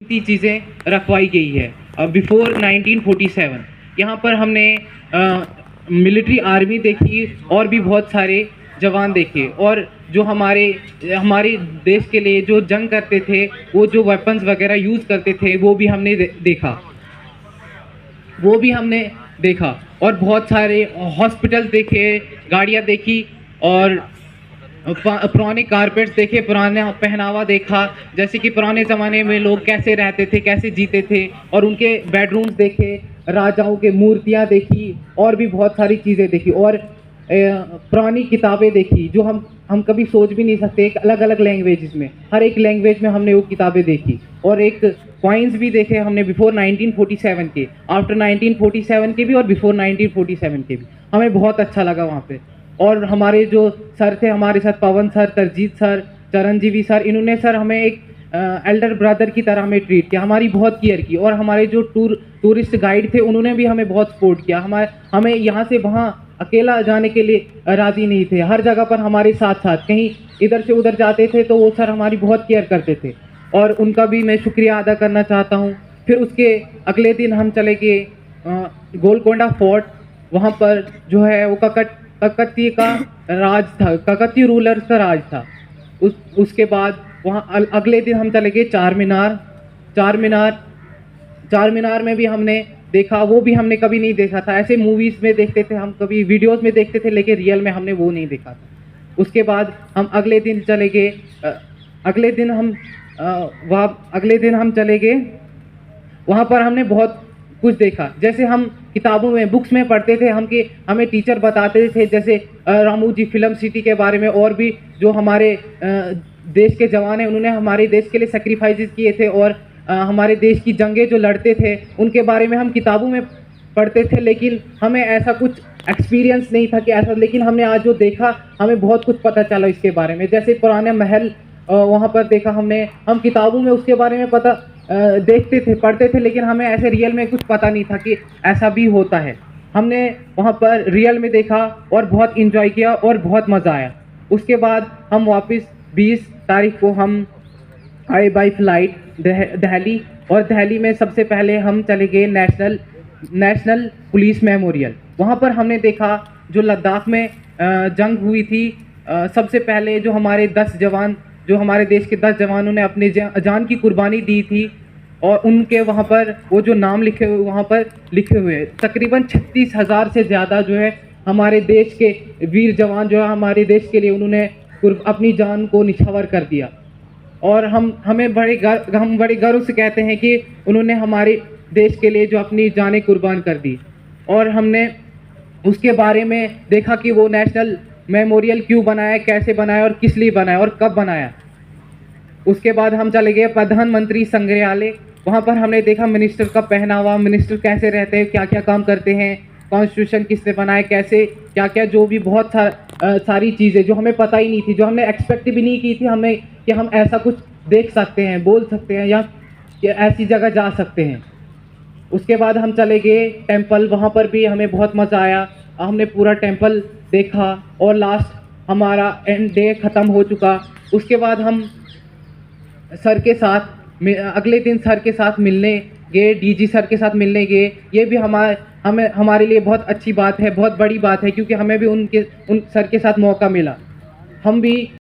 कीमती चीज़ें रखवाई गई है बिफोर 1947। यहाँ पर हमने मिलिट्री आर्मी देखी और भी बहुत सारे जवान देखे, और जो हमारे देश के लिए जो जंग करते थे, वो जो वेपन्स वगैरह यूज़ करते थे, वो भी हमने देखा। और बहुत सारे हॉस्पिटल देखे, गाड़ियाँ देखी, और पुराने कारपेट्स देखे, पुराना पहनावा देखा, जैसे कि पुराने ज़माने में लोग कैसे रहते थे, कैसे जीते थे, और उनके बेडरूम्स देखे, राजाओं के मूर्तियाँ देखी, और भी बहुत सारी चीज़ें देखी। और पुरानी किताबें देखी जो हम कभी सोच भी नहीं सकते, एक अलग अलग लैंग्वेजेस में, हर एक लैंग्वेज में हमने वो किताबें देखी। और एक कॉइन्स भी देखे हमने बिफोर 1947 के, आफ्टर 1947 के भी, और बिफोर 1947 के भी। हमें बहुत अच्छा लगा वहाँ पे। और हमारे जो सर थे हमारे साथ, पवन सर, तरजीत सर, चरणजीवी सर, इन्होंने सर हमें एक एल्डर ब्रदर की तरह हमें ट्रीट किया, हमारी बहुत केयर की। और हमारे जो टूरिस्ट गाइड थे, उन्होंने भी हमें बहुत सपोर्ट किया। हमें यहाँ से वहाँ अकेला जाने के लिए राज़ी नहीं थे, हर जगह पर हमारे साथ साथ, कहीं इधर से उधर जाते थे तो वो सर हमारी बहुत केयर करते थे, और उनका भी मैं शुक्रिया अदा करना चाहता हूँ। फिर उसके अगले दिन हम चले गए गोलकोंडा फोर्ट। वहाँ पर जो है वो ककतीय का राज था, ककतीय रूलर्स का राज था। उसके बाद वहाँ अगले दिन हम चले गए चार मीनार में भी हमने देखा, वो भी हमने कभी नहीं देखा था। ऐसे मूवीज़ में देखते थे हम, कभी वीडियोज़ में देखते थे, लेकिन रियल में हमने वो नहीं देखा था। उसके बाद हम अगले दिन चले गए, अगले दिन हम चले गए, वहाँ पर हमने बहुत कुछ देखा। जैसे हम किताबों में, बुक्स में पढ़ते थे, हमें टीचर बताते थे, जैसे रामू जी फिल्म सिटी के बारे में, और भी जो हमारे देश के जवान हैं, उन्होंने हमारे देश के लिए सेक्रीफाइसेस किए थे, और हमारे देश की जंगें जो लड़ते थे, उनके बारे में हम किताबों में पढ़ते थे, लेकिन हमें ऐसा कुछ एक्सपीरियंस नहीं था कि ऐसा। लेकिन हमने आज जो देखा, हमें बहुत कुछ पता चला इसके बारे में। जैसे पुराने महल वहाँ पर देखा हमने, हम किताबों में उसके बारे में देखते थे, पढ़ते थे, लेकिन हमें ऐसे रियल में कुछ पता नहीं था कि ऐसा भी होता है। हमने वहाँ पर रियल में देखा और बहुत इंजॉय किया और बहुत मज़ा आया। उसके बाद हम वापस 20 तारीख को हम आए बाई फ्लाइट दिल्ली, और दिल्ली में सबसे पहले हम चले गए नेशनल पुलिस मेमोरियल। वहाँ पर हमने देखा जो लद्दाख में जंग हुई थी, सबसे पहले जो हमारे हमारे देश के 10 जवानों ने अपने जान की कुर्बानी दी थी, और उनके वहाँ पर वो जो नाम लिखे हुए हैं, तकरीबन 36,000 से ज़्यादा जो है हमारे देश के वीर जवान जो है हमारे देश के लिए उन्होंने अपनी जान को निछावर कर दिया। और हम बड़े गर्व से कहते हैं कि उन्होंने हमारे देश के लिए जो अपनी जानें कुर्बान कर दी। और हमने उसके बारे में देखा कि वो नेशनल मेमोरियल क्यों बनाया, कैसे बनाया, और किस लिए बनाया, और कब बनाया। उसके बाद हम चले गए प्रधानमंत्री संग्रहालय। वहाँ पर हमने देखा मिनिस्टर का पहनावा, मिनिस्टर कैसे रहते हैं, क्या क्या काम करते हैं, कॉन्स्टिट्यूशन किसने बनाया, कैसे क्या क्या, जो भी बहुत सारी चीज़ें जो हमें पता ही नहीं थी, जो हमने एक्सपेक्ट भी नहीं की थी हमें, कि हम ऐसा कुछ देख सकते हैं, बोल सकते हैं, या ऐसी जगह जा सकते हैं। उसके बाद हम चले गए टेंपल। वहाँ पर भी हमें बहुत मज़ा आया, हमने पूरा टेंपल देखा, और लास्ट हमारा एंड डे ख़त्म हो चुका। उसके बाद हम अगले दिन सर के साथ मिलने गए, डीजी सर के साथ मिलने गए। ये भी हमारे लिए बहुत अच्छी बात है, बहुत बड़ी बात है, क्योंकि हमें भी उन सर के साथ मौका मिला। हम भी